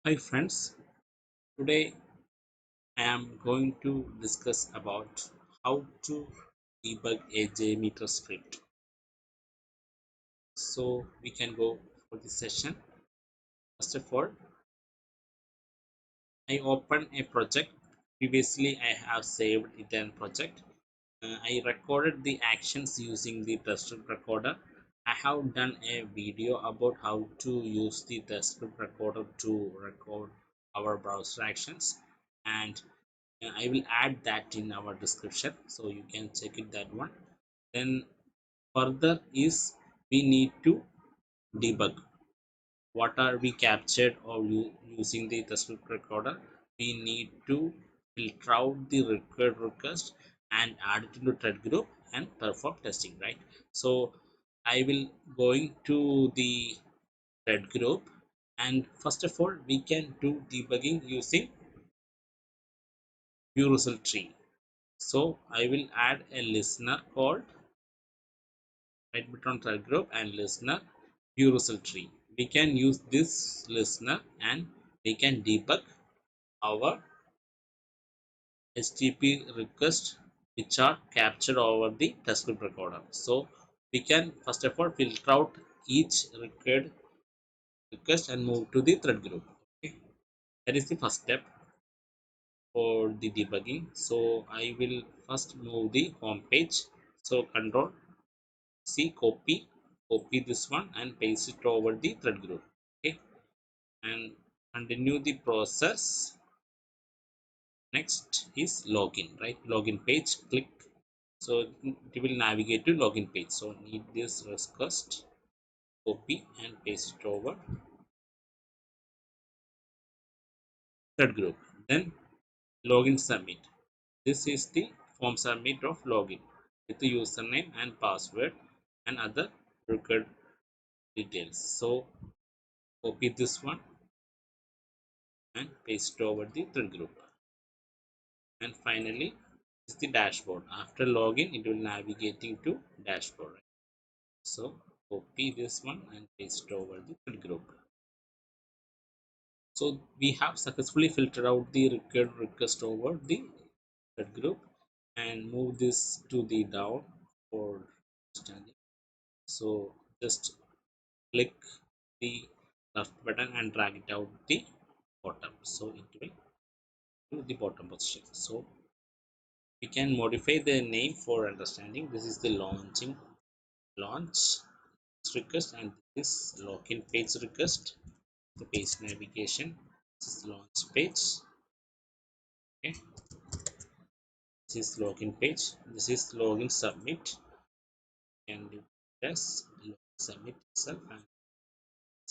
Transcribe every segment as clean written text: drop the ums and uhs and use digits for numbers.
Hi friends, today I am going to discuss about how to debug a JMeter script. So we can go for the session. First of all, I open a project. Previously I have saved it in project. I recorded the actions using the test script recorder. I have done a video about how to use the test script recorder to record our browser actions, and I will add that in our description so you can check it that one. Then further is we need to debug what are we captured or using the test script recorder. We need to filter out the required request and add it into thread group and perform testing, right? So I will going to the thread group, and first of all we can do debugging using view result tree. So I will add a listener called right button thread group and listener view result tree. We can use this listener and we can debug our HTTP requests which are captured over the test script recorder. So we can first of all filter out each required request and move to the thread group. Okay, that is the first step for the debugging. So I will first move the home page. So control C, copy this one and paste it over the thread group. Okay, and continue the process. Next is login, right? Login page, click, so it will navigate to login page. So need this request, copy and paste it over thread group. Then login submit. This is the form submit of login with the username and password and other required details. So copy this one and paste it over the thread group. And finally is the dashboard. After login it will navigating to dashboard. So copy this one and paste it over the thread group. So we have successfully filtered out the required request over the thread group and move this to the down for understanding. So just click the left button and drag it out the bottom, so it will to the bottom position. So we can modify the name for understanding. This is the launch request and this login page request, the page navigation. This is launch page. Okay, this is login page. This is login submit, and do this login submit itself, and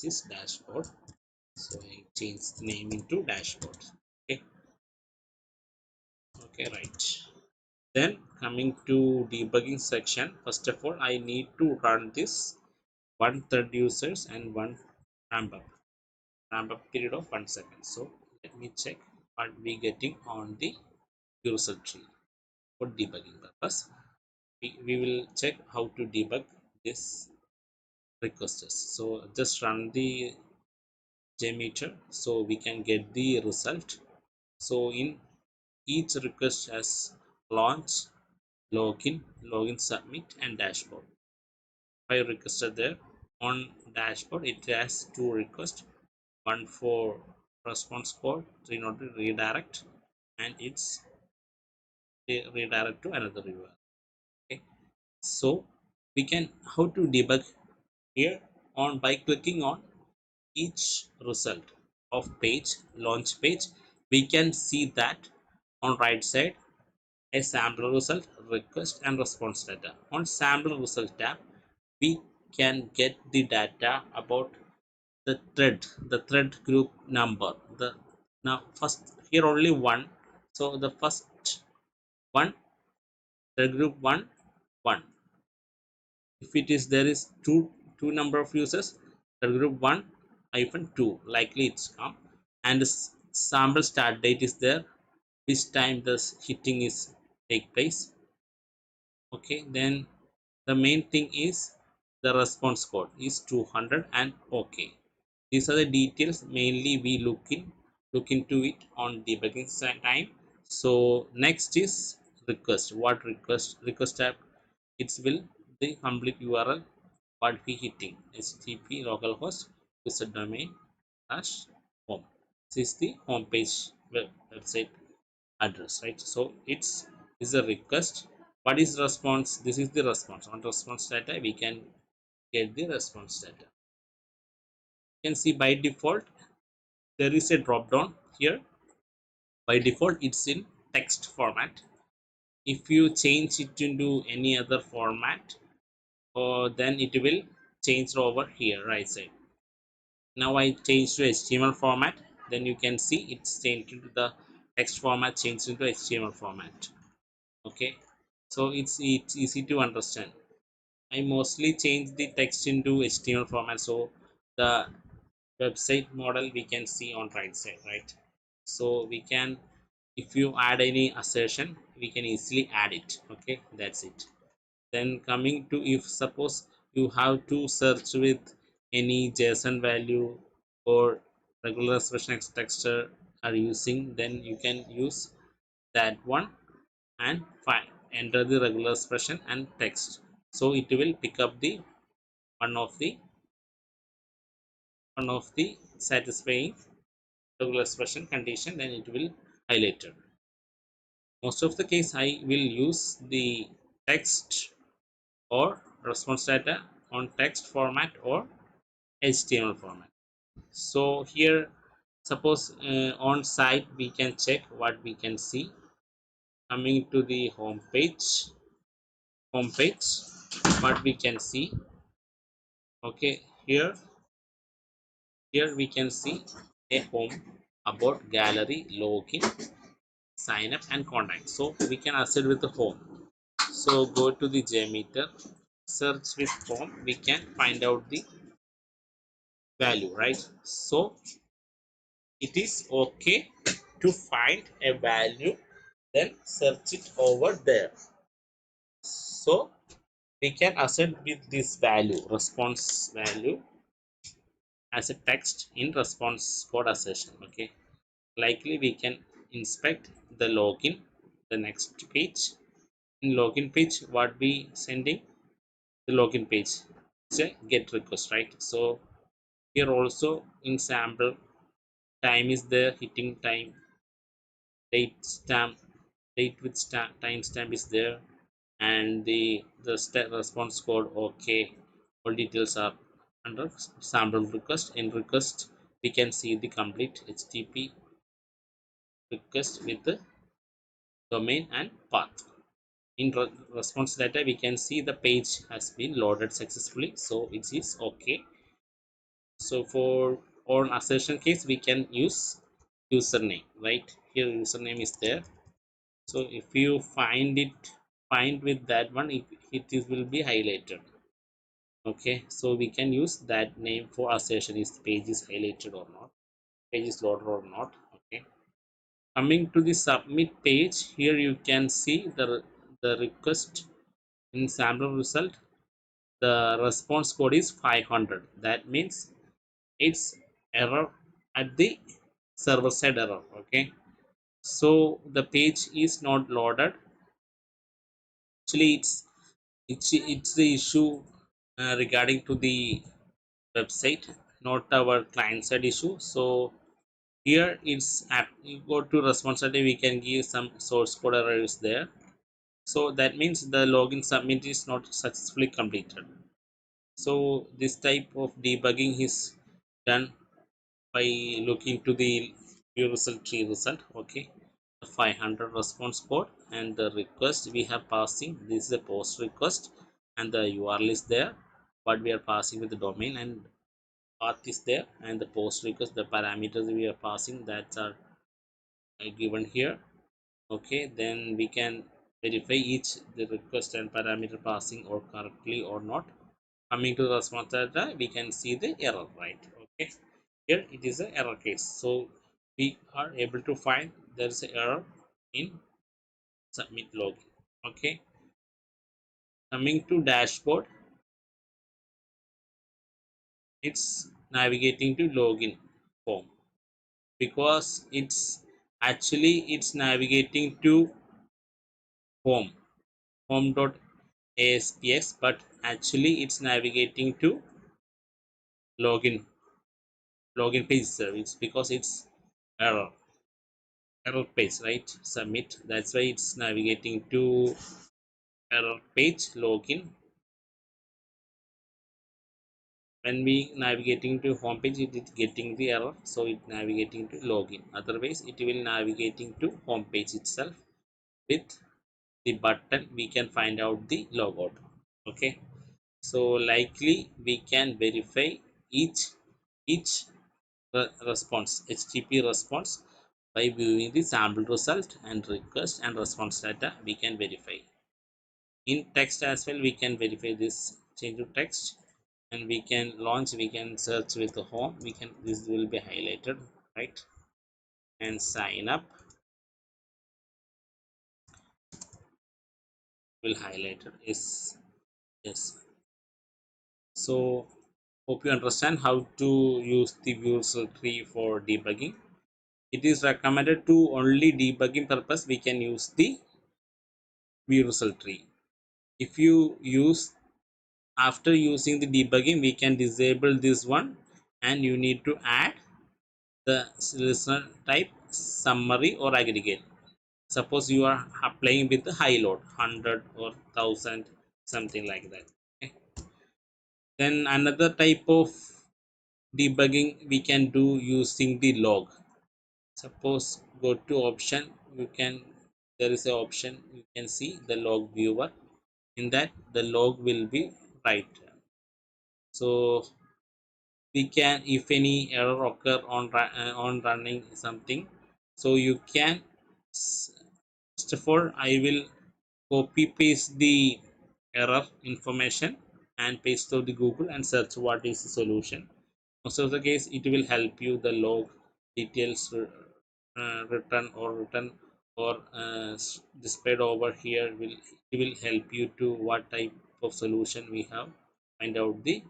this is dashboard. So I change the name into dashboard. Okay, okay, right. Then coming to debugging section, first of all I need to run this one thread users and one ramp up period of 1 second. So let me check what we getting on the user tree for debugging purpose. We will check how to debug this requests. So just run the JMeter so we can get the result. So in each request has launch, login submit and dashboard. 5 requests are there. On dashboard it has 2 requests, one for response code, 3 not redirect, and it's redirect to another URL. Okay, so we can how to debug here on by clicking on each result of page launch page. We can see that on right side a sample result, request and response data. On sample result tab we can get the data about the thread group number. The now first here only one, so the first one thread group 1 if it is there is two number of users, thread group 1-2 likely it's come, and the sample start date is there, which time the hitting is take place. Okay, then the main thing is the response code is 200 and okay, These are the details mainly we look into it on debugging time. So next is request. What request type? It will the complete URL what we hitting http localhost user domain dash home. This is the home page website address, right? So it's is a request. What is response? This is the response. On response data we can get the response data. You can see by default there is a drop down here. By default it's in text format. If you change it into any other format, or then it will change over here right side. Now I change to HTML format, then you can see it's changed into the text format, changed into HTML format. Okay, so it's easy to understand. I mostly change the text into HTML format, so the website model we can see on right side, right? So we can, if you add any assertion, we can easily add it. Okay, that's it. Then coming to, if suppose you have to search with any JSON value or regular expression texture are using, then you can use that one and find enter the regular expression and text. So it will pick up the one of the satisfying regular expression condition, then it will highlight it. Most of the case I will use the text or response data on text format or HTML format. So here suppose on site we can check what we can see. Coming to the home page, what we can see. Okay, here we can see a home, about, gallery, login, sign up and contact. So we can assert with the home. So go to the JMeter, search with home, we can find out the value, right? So it is okay to find a value, then search it over there. So we can assert with this value, response value, as a text in response code assertion. Okay, likely we can inspect the login, the next page. In login page what we sending, the login page, it's a get request, right? So here also in sample time is there, hitting time, date stamp, date with stamp, timestamp is there, and the response code. Okay, all details are under sample request. In request we can see the complete HTTP request with the domain and path. In response data we can see the page has been loaded successfully, so it is okay. So for on assertion case we can use username, right? Here username is there. So if you find with that one, it is will be highlighted. Okay, so we can use that name for assertion, is page is highlighted or not, page is loaded or not. Okay, coming to the submit page, here you can see the request in sample result. The response code is 500. That means it's error at the server side error. Okay, so the page is not loaded. Actually it's the issue regarding to the website, not our client side issue. So here it's app, you go to response data, we can give some source code errors there. So that means the login submit is not successfully completed. So this type of debugging is done by looking to the view result tree result. Okay, the 500 response code and the request we have passing, this is a post request and the URL is there, but we are passing with the domain and path is there, and the post request, the parameters we are passing that are given here. Okay, then we can verify each the request and parameter passing or correctly or not. Coming to the response data we can see the error, right? Okay, here it is an error case, so we are able to find there is an error in submit login. Okay, coming to dashboard, it's navigating to login form, because it's navigating to home home.aspx, but actually it's navigating to login page service, because it's error page, right? Submit, that's why it's navigating to error page login. When we navigating to home page, it is getting the error, so it navigating to login. Otherwise it will navigating to home page itself. With the button we can find out the logout. Okay, so likely we can verify each response, HTTP response, by viewing the sample result and request and response data. We can verify in text as well. We can verify this, change to text, and we can launch, we can search with the home, we can, this will be highlighted, right? And sign up will highlight it. Yes. So hope you understand how to use the view result tree for debugging. It is recommended to only debugging purpose we can use the view result tree. If you use, after using the debugging, we can disable this one, and you need to add the listener type summary or aggregate. Suppose you are applying with the high load 100 or 1000, something like that. Okay. Then another type of debugging we can do using the log. Suppose go to option, you can, there is a option, you can see the log viewer. In that the log will be right. So we can, if any error occur on running something, so you can, first of all I will copy paste the error information and paste to the Google and search what is the solution. Most of the case it will help you, the log details written or displayed over here will, it will help you to what type of solution we have, find out the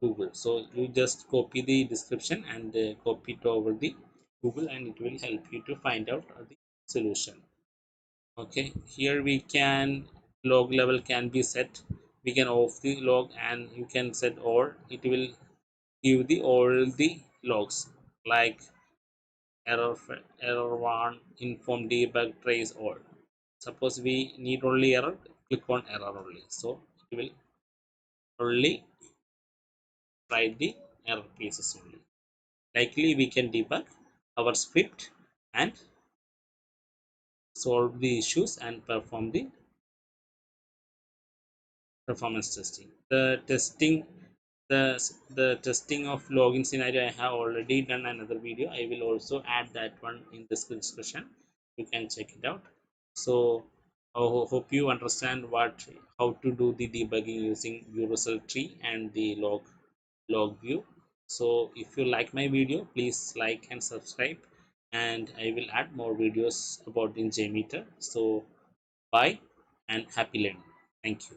Google. So you just copy the description and copy it over the Google, and it will help you to find out the solution. Okay, here we can, log level can be set. We can off the log and you can set all. It will give the all the logs, like error error one, inform, debug, trace, all. Suppose we need only error, click on error only. So it will only write the error pieces only. Likely we can debug our script and solve the issues and perform the performance testing. The testing of login scenario, I have already done another video. I will also add that one in this discussion. You can check it out. So I hope you understand what, how to do the debugging using view result tree and the log view. So if you like my video, please like and subscribe, and I will add more videos about in JMeter. So bye and happy learning. Thank you.